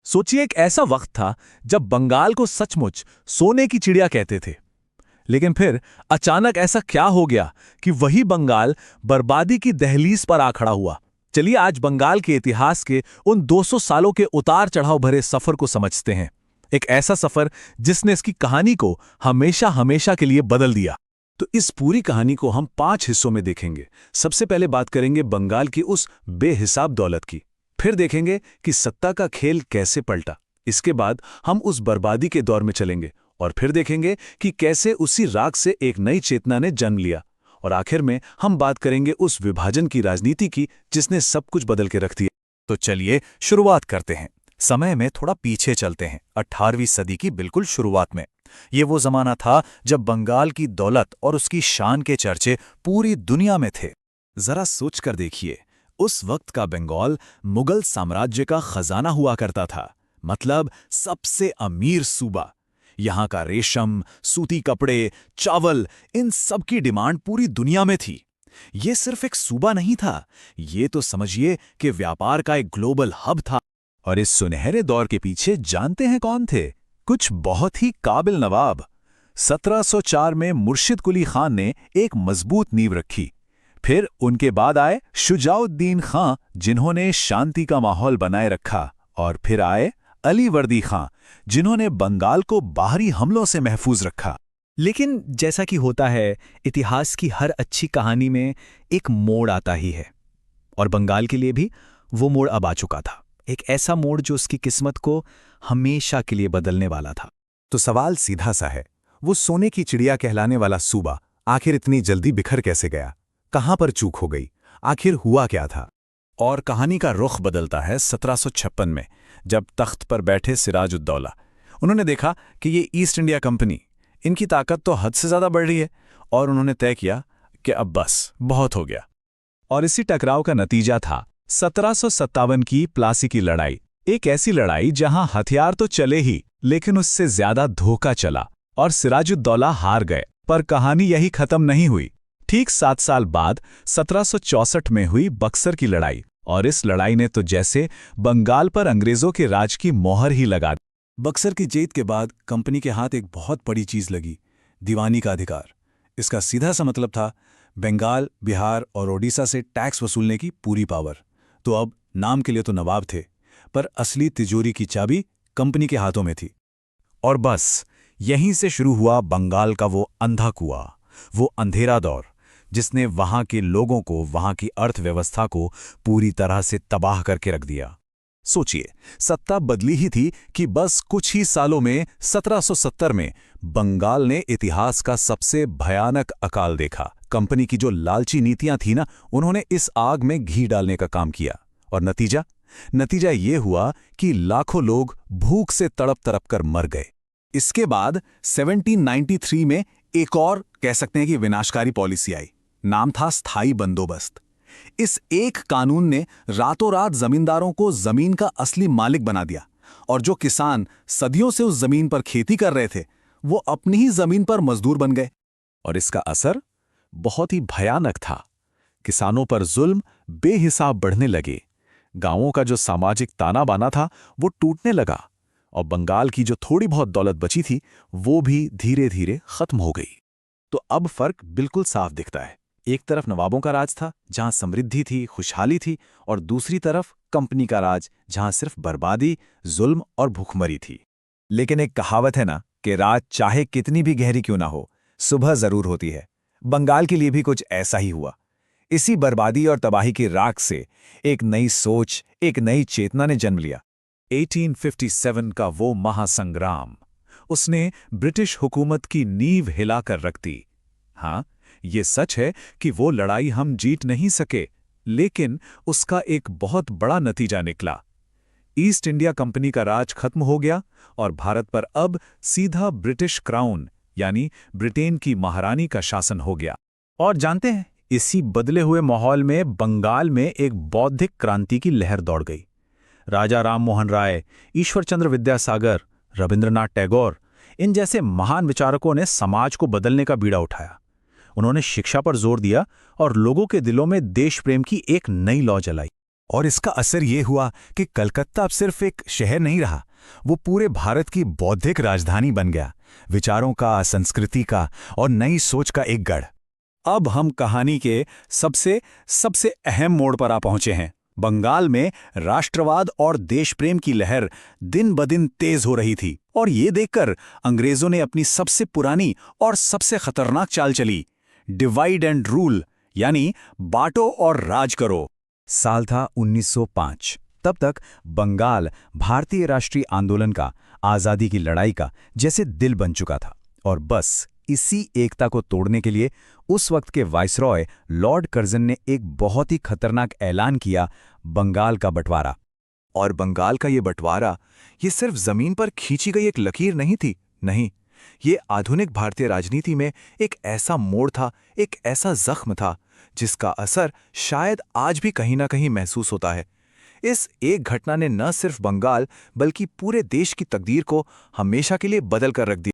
सोचिए, एक ऐसा वक्त था जब बंगाल को सचमुच सोने की चिड़िया कहते थे। लेकिन फिर अचानक ऐसा क्या हो गया कि वही बंगाल बर्बादी की दहलीज पर आ खड़ा हुआ। चलिए आज बंगाल के इतिहास के उन 200 सालों के उतार चढ़ाव भरे सफर को समझते हैं। एक ऐसा सफर जिसने इसकी कहानी को हमेशा हमेशा के लिए बदल दिया। तो इस पूरी कहानी को हम 5 हिस्सों में देखेंगे। सबसे पहले बात करेंगे बंगाल की उस बेहिसाब दौलत की। फिर देखेंगे कि सत्ता का खेल कैसे पलटा। इसके बाद हम उस बर्बादी के दौर में चलेंगे और फिर देखेंगे कि कैसे उसी राख से एक नई चेतना ने जन्म लिया। और आखिर में हम बात करेंगे उस विभाजन की राजनीति की जिसने सब कुछ बदल के रख दिया। तो चलिए शुरुआत करते हैं। समय में थोड़ा पीछे चलते हैं, 18वीं सदी की बिल्कुल शुरुआत में। ये वो जमाना था जब बंगाल की दौलत और उसकी शान के चर्चे पूरी दुनिया में थे। जरा सोच कर देखिए, उस वक्त का बंगाल मुगल साम्राज्य का खजाना हुआ करता था, मतलब सबसे अमीर सूबा। यहाँ का रेशम, सूती कपड़े, चावल, इन सब की डिमांड पूरी दुनिया में थी। ये सिर्फ एक सूबा नहीं था, ये तो समझिए कि व्यापार का एक ग्लोबल हब था। और इस सुनहरे दौर के पीछे जानते हैं कौन थे? कुछ बहुत ही काबिल नवाब। 1704 में मुर्शिद कुली खान ने एक मजबूत नींव रखी। फिर उनके बाद आए शुजाउद्दीन खां, जिन्होंने शांति का माहौल बनाए रखा। और फिर आए अली वर्दी खां, जिन्होंने बंगाल को बाहरी हमलों से महफूज रखा। लेकिन जैसा कि होता है, इतिहास की हर अच्छी कहानी में एक मोड़ आता ही है। और बंगाल के लिए भी वो मोड़ अब आ चुका था। एक ऐसा मोड़ जो उसकी किस्मत को हमेशा के लिए बदलने वाला था। तो सवाल सीधा सा है, वो सोने की चिड़िया कहलाने वाला सूबा आखिर इतनी जल्दी बिखर कैसे गया? कहां पर चूक हो गई? आखिर हुआ क्या था? और कहानी का रुख बदलता है 1756 में, जब तख्त पर बैठे सिराजुद्दौला। उन्होंने देखा कि ये ईस्ट इंडिया कंपनी, इनकी ताकत तो हद से ज्यादा बढ़ रही है, और उन्होंने तय किया कि अब बस बहुत हो गया। और इसी टकराव का नतीजा था 1757 की प्लासी की लड़ाई। एक ऐसी लड़ाई जहां हथियार तो चले ही, लेकिन उससे ज्यादा धोखा चला और सिराजुद्दौला हार गए। पर कहानी यही खत्म नहीं हुई। ठीक 7 साल बाद 1764 में हुई बक्सर की लड़ाई, और इस लड़ाई ने तो जैसे बंगाल पर अंग्रेजों के राज की मोहर ही लगा दी। बक्सर की जीत के बाद कंपनी के हाथ एक बहुत बड़ी चीज लगी, दीवानी का अधिकार। इसका सीधा सा मतलब था बंगाल, बिहार और ओडिशा से टैक्स वसूलने की पूरी पावर। तो अब नाम के लिए तो नवाब थे, पर असली तिजोरी की चाबी कंपनी के हाथों में थी। और बस यहीं से शुरू हुआ बंगाल का वो अंधा कुआं, वो अंधेरा दौर, जिसने वहां के लोगों को, वहां की अर्थव्यवस्था को पूरी तरह से तबाह करके रख दिया। सोचिए, सत्ता बदली ही थी कि बस कुछ ही सालों में 1770 में बंगाल ने इतिहास का सबसे भयानक अकाल देखा। कंपनी की जो लालची नीतियां थी ना, उन्होंने इस आग में घी डालने का काम किया। और नतीजा ये हुआ कि लाखों लोग भूख से तड़प तड़प कर मर गए। इसके बाद 1793 में एक और कह सकते हैं कि विनाशकारी पॉलिसी आई। नाम था स्थायी बंदोबस्त। इस एक कानून ने रातों रात जमींदारों को जमीन का असली मालिक बना दिया, और जो किसान सदियों से उस जमीन पर खेती कर रहे थे, वो अपनी ही जमीन पर मजदूर बन गए। और इसका असर बहुत ही भयानक था। किसानों पर जुल्म बेहिसाब बढ़ने लगे। गांवों का जो सामाजिक ताना बाना था वो टूटने लगा, और बंगाल की जो थोड़ी बहुत दौलत बची थी वो भी धीरे धीरे खत्म हो गई। तो अब फर्क बिल्कुल साफ दिखता है। एक तरफ नवाबों का राज था, जहां समृद्धि थी, खुशहाली थी, और दूसरी तरफ कंपनी का राज, जहां सिर्फ बर्बादी, जुल्म और भूखमरी थी। लेकिन एक कहावत है ना कि रात चाहे कितनी भी गहरी क्यों ना हो, सुबह जरूर होती है। बंगाल के लिए भी कुछ ऐसा ही हुआ। इसी बर्बादी और तबाही की राख से एक नई सोच, एक नई चेतना ने जन्म लिया। 1857 का वो महासंग्राम, उसने ब्रिटिश हुकूमत की नींव हिलाकर रख दी। हाँ, ये सच है कि वो लड़ाई हम जीत नहीं सके, लेकिन उसका एक बहुत बड़ा नतीजा निकला। ईस्ट इंडिया कंपनी का राज खत्म हो गया, और भारत पर अब सीधा ब्रिटिश क्राउन यानी ब्रिटेन की महारानी का शासन हो गया। और जानते हैं, इसी बदले हुए माहौल में बंगाल में एक बौद्धिक क्रांति की लहर दौड़ गई। राजा राम मोहन राय, ईश्वरचंद्र विद्यासागर, रविंद्रनाथ टैगोर, इन जैसे महान विचारकों ने समाज को बदलने का बीड़ा उठाया। उन्होंने शिक्षा पर जोर दिया और लोगों के दिलों में देश प्रेम की एक नई लौ जलाई। और इसका असर ये हुआ कि कलकत्ता अब सिर्फ एक शहर नहीं रहा, वो पूरे भारत की बौद्धिक राजधानी बन गया, विचारों का, संस्कृति का और नई सोच का एक गढ़। अब हम कहानी के सबसे सबसे अहम मोड़ पर आ पहुंचे हैं। बंगाल में राष्ट्रवाद और देश प्रेम की लहर दिन ब दिन तेज हो रही थी और ये देखकर अंग्रेजों ने अपनी सबसे पुरानी और सबसे खतरनाक चाल चली, डिवाइड एंड रूल, यानी बांटो और राज करो। साल था 1905। तब तक बंगाल भारतीय राष्ट्रीय आंदोलन का, आज़ादी की लड़ाई का जैसे दिल बन चुका था और बस इसी एकता को तोड़ने के लिए उस वक्त के वाइसरॉय लॉर्ड कर्जन ने एक बहुत ही खतरनाक ऐलान किया, बंगाल का बंटवारा। और बंगाल का ये बंटवारा ये सिर्फ जमीन पर खींची गई एक लकीर नहीं थी, नहीं, ये आधुनिक भारतीय राजनीति में एक ऐसा मोड़ था, एक ऐसा जख्म था जिसका असर शायद आज भी कहीं ना कहीं महसूस होता है। इस एक घटना ने न सिर्फ बंगाल बल्कि पूरे देश की तकदीर को हमेशा के लिए बदल कर रख दिया।